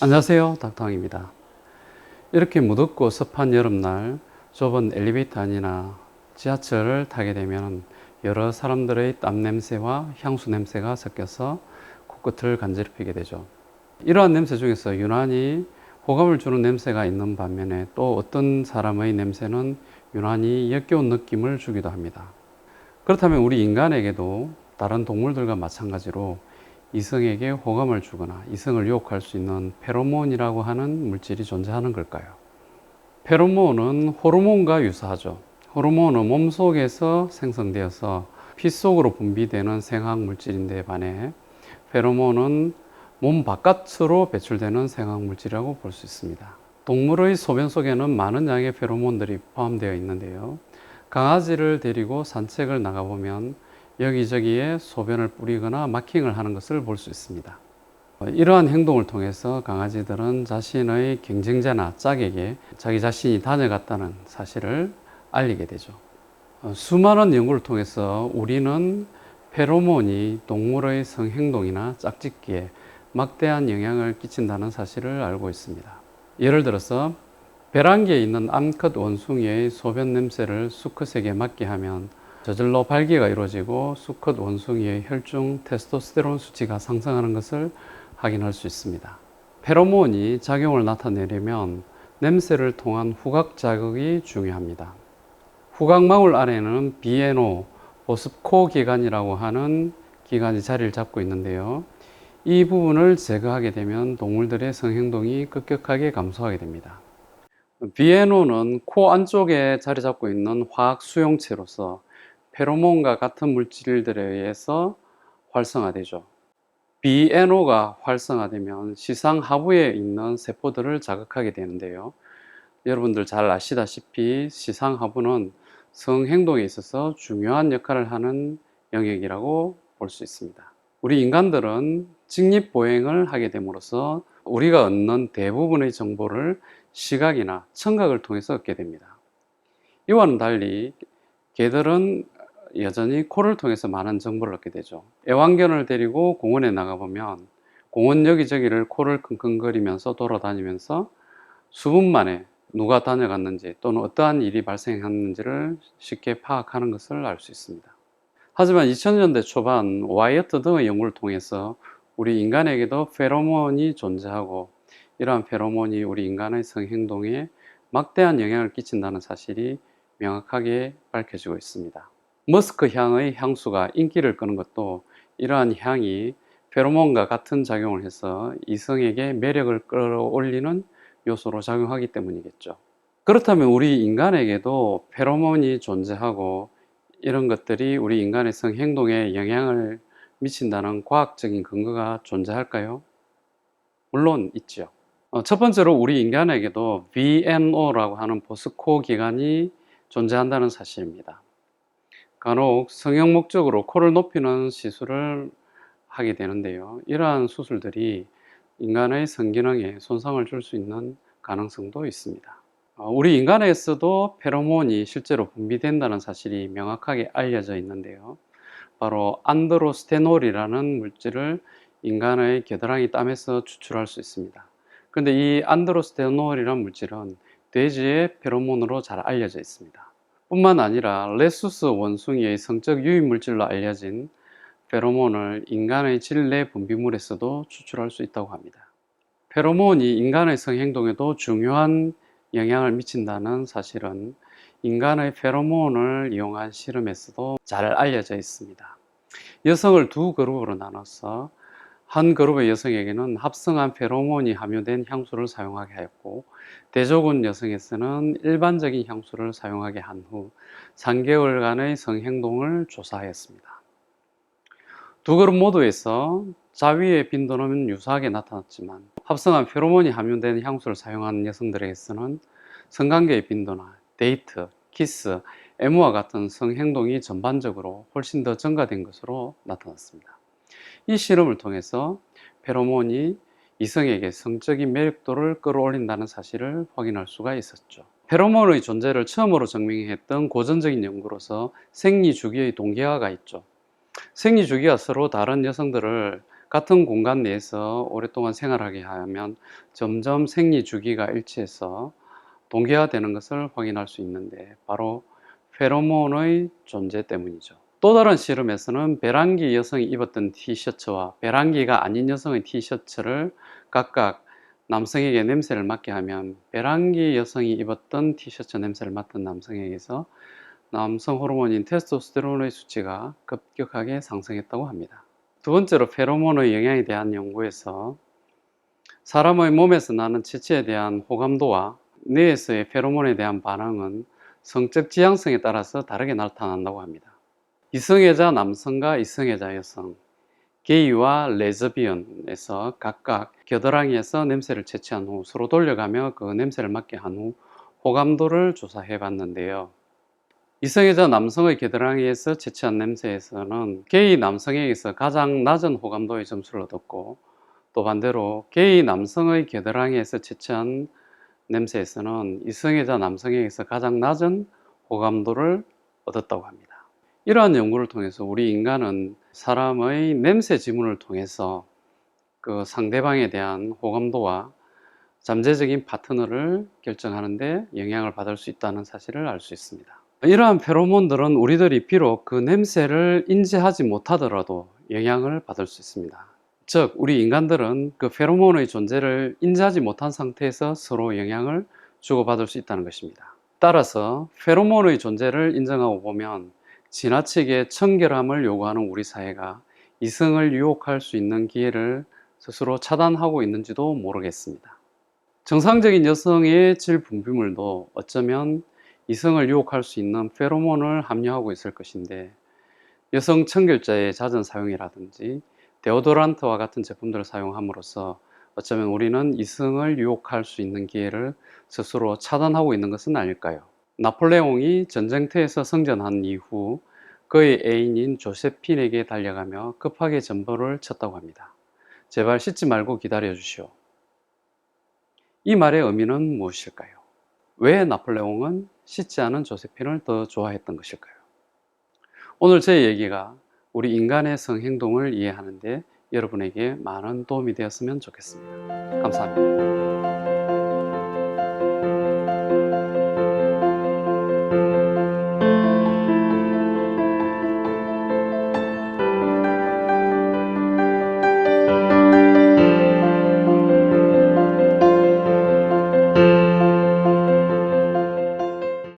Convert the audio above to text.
안녕하세요, 닥터왕입니다. 이렇게 무덥고 습한 여름날 좁은 엘리베이터 안이나 지하철을 타게 되면 여러 사람들의 땀 냄새와 향수 냄새가 섞여서 코끝을 간지럽히게 되죠. 이러한 냄새 중에서 유난히 호감을 주는 냄새가 있는 반면에 또 어떤 사람의 냄새는 유난히 역겨운 느낌을 주기도 합니다. 그렇다면 우리 인간에게도 다른 동물들과 마찬가지로 이성에게 호감을 주거나 이성을 유혹할 수 있는 페로몬이라고 하는 물질이 존재하는 걸까요? 페로몬은 호르몬과 유사하죠. 호르몬은 몸속에서 생성되어서 피 속으로 분비되는 생학 물질인데 반해 페로몬은 몸 바깥으로 배출되는 생학 물질이라고 볼 수 있습니다. 동물의 소변 속에는 많은 양의 페로몬들이 포함되어 있는데요. 강아지를 데리고 산책을 나가보면 여기저기에 소변을 뿌리거나 마킹을 하는 것을 볼 수 있습니다. 이러한 행동을 통해서 강아지들은 자신의 경쟁자나 짝에게 자기 자신이 다녀갔다는 사실을 알리게 되죠. 수많은 연구를 통해서 우리는 페로몬이 동물의 성행동이나 짝짓기에 막대한 영향을 끼친다는 사실을 알고 있습니다. 예를 들어서 배란기에 있는 암컷 원숭이의 소변 냄새를 수컷에게 맡게 하면 저절로 발기가 이루어지고 수컷 원숭이의 혈중 테스토스테론 수치가 상승하는 것을 확인할 수 있습니다. 페로몬이 작용을 나타내려면 냄새를 통한 후각 자극이 중요합니다. 후각망울 안에는 BNO, 보습코 기관이라고 하는 기관이 자리를 잡고 있는데요. 이 부분을 제거하게 되면 동물들의 성행동이 급격하게 감소하게 됩니다. BNO는 코 안쪽에 자리 잡고 있는 화학 수용체로서 페로몬과 같은 물질들에 의해서 활성화되죠. BNO가 활성화되면 시상 하부에 있는 세포들을 자극하게 되는데요. 여러분들 잘 아시다시피 시상 하부는 성행동에 있어서 중요한 역할을 하는 영역이라고 볼 수 있습니다. 우리 인간들은 직립보행을 하게 됨으로써 우리가 얻는 대부분의 정보를 시각이나 청각을 통해서 얻게 됩니다. 이와는 달리 개들은 여전히 코를 통해서 많은 정보를 얻게 되죠. 애완견을 데리고 공원에 나가보면 공원 여기저기를 코를 킁킁거리면서 돌아다니면서 수분 만에 누가 다녀갔는지 또는 어떠한 일이 발생했는지를 쉽게 파악하는 것을 알 수 있습니다. 하지만 2000년대 초반 와이어트 등의 연구를 통해서 우리 인간에게도 페로몬이 존재하고 이러한 페로몬이 우리 인간의 성행동에 막대한 영향을 끼친다는 사실이 명확하게 밝혀지고 있습니다. 머스크 향의 향수가 인기를 끄는 것도 이러한 향이 페로몬과 같은 작용을 해서 이성에게 매력을 끌어올리는 요소로 작용하기 때문이겠죠. 그렇다면 우리 인간에게도 페로몬이 존재하고 이런 것들이 우리 인간의 성행동에 영향을 미친다는 과학적인 근거가 존재할까요? 물론 있죠. 첫 번째로 우리 인간에게도 VNO라고 하는 보스코 기관이 존재한다는 사실입니다. 간혹 성형 목적으로 코를 높이는 시술을 하게 되는데요. 이러한 수술들이 인간의 성기능에 손상을 줄 수 있는 가능성도 있습니다. 우리 인간에서도 페로몬이 실제로 분비된다는 사실이 명확하게 알려져 있는데요. 바로 안드로스테놀이라는 물질을 인간의 겨드랑이 땀에서 추출할 수 있습니다. 그런데 이 안드로스테놀이라는 물질은 돼지의 페로몬으로 잘 알려져 있습니다. 뿐만 아니라 레수스 원숭이의 성적 유입 물질로 알려진 페로몬을 인간의 질내 분비물에서도 추출할 수 있다고 합니다. 페로몬이 인간의 성행동에도 중요한 영향을 미친다는 사실은 인간의 페로몬을 이용한 실험에서도 잘 알려져 있습니다. 여성을 두 그룹으로 나눠서 한 그룹의 여성에게는 합성한 페로몬이 함유된 향수를 사용하게 하였고 대조군 여성에서는 일반적인 향수를 사용하게 한 후 3개월간의 성행동을 조사하였습니다. 두 그룹 모두에서 자위의 빈도는 유사하게 나타났지만 합성한 페로몬이 함유된 향수를 사용한 여성들에게서는 성관계의 빈도나 데이트, 키스, 애무와 같은 성행동이 전반적으로 훨씬 더 증가된 것으로 나타났습니다. 이 실험을 통해서 페로몬이 이성에게 성적인 매력도를 끌어올린다는 사실을 확인할 수가 있었죠. 페로몬의 존재를 처음으로 증명했던 고전적인 연구로서 생리주기의 동기화가 있죠. 생리주기가 서로 다른 여성들을 같은 공간 내에서 오랫동안 생활하게 하면 점점 생리 주기가 일치해서 동기화되는 것을 확인할 수 있는데 바로 페로몬의 존재 때문이죠. 또 다른 실험에서는 배란기 여성이 입었던 티셔츠와 배란기가 아닌 여성의 티셔츠를 각각 남성에게 냄새를 맡게 하면 배란기 여성이 입었던 티셔츠 냄새를 맡은 남성에게서 남성 호르몬인 테스토스테론의 수치가 급격하게 상승했다고 합니다. 두 번째로 페로몬의 영향에 대한 연구에서 사람의 몸에서 나는 체취에 대한 호감도와 뇌에서의 페로몬에 대한 반응은 성적 지향성에 따라서 다르게 나타난다고 합니다. 이성애자 남성과 이성애자 여성, 게이와 레즈비언에서 각각 겨드랑이에서 냄새를 채취한 후 서로 돌려가며 그 냄새를 맡게 한 후 호감도를 조사해 봤는데요. 이성애자 남성의 겨드랑이에서 채취한 냄새에서는 게이 남성에게서 가장 낮은 호감도의 점수를 얻었고, 또 반대로 게이 남성의 겨드랑이에서 채취한 냄새에서는 이성애자 남성에게서 가장 낮은 호감도를 얻었다고 합니다. 이러한 연구를 통해서 우리 인간은 사람의 냄새 지문을 통해서 그 상대방에 대한 호감도와 잠재적인 파트너를 결정하는 데 영향을 받을 수 있다는 사실을 알 수 있습니다. 이러한 페로몬들은 우리들이 비록 그 냄새를 인지하지 못하더라도 영향을 받을 수 있습니다. 즉, 우리 인간들은 그 페로몬의 존재를 인지하지 못한 상태에서 서로 영향을 주고받을 수 있다는 것입니다. 따라서 페로몬의 존재를 인정하고 보면 지나치게 청결함을 요구하는 우리 사회가 이성을 유혹할 수 있는 기회를 스스로 차단하고 있는지도 모르겠습니다. 정상적인 여성의 질 분비물도 어쩌면 이성을 유혹할 수 있는 페로몬을 함유하고 있을 것인데, 여성 청결자의 잦은 사용이라든지 데오도란트와 같은 제품들을 사용함으로써 어쩌면 우리는 이성을 유혹할 수 있는 기회를 스스로 차단하고 있는 것은 아닐까요? 나폴레옹이 전쟁터에서 승전한 이후 그의 애인인 조세핀에게 달려가며 급하게 전보를 쳤다고 합니다. 제발 씻지 말고 기다려 주시오. 이 말의 의미는 무엇일까요? 왜 나폴레옹은 씻지 않은 조세핀을 더 좋아했던 것일까요? 오늘 제 얘기가 우리 인간의 성행동을 이해하는 데 여러분에게 많은 도움이 되었으면 좋겠습니다. 감사합니다.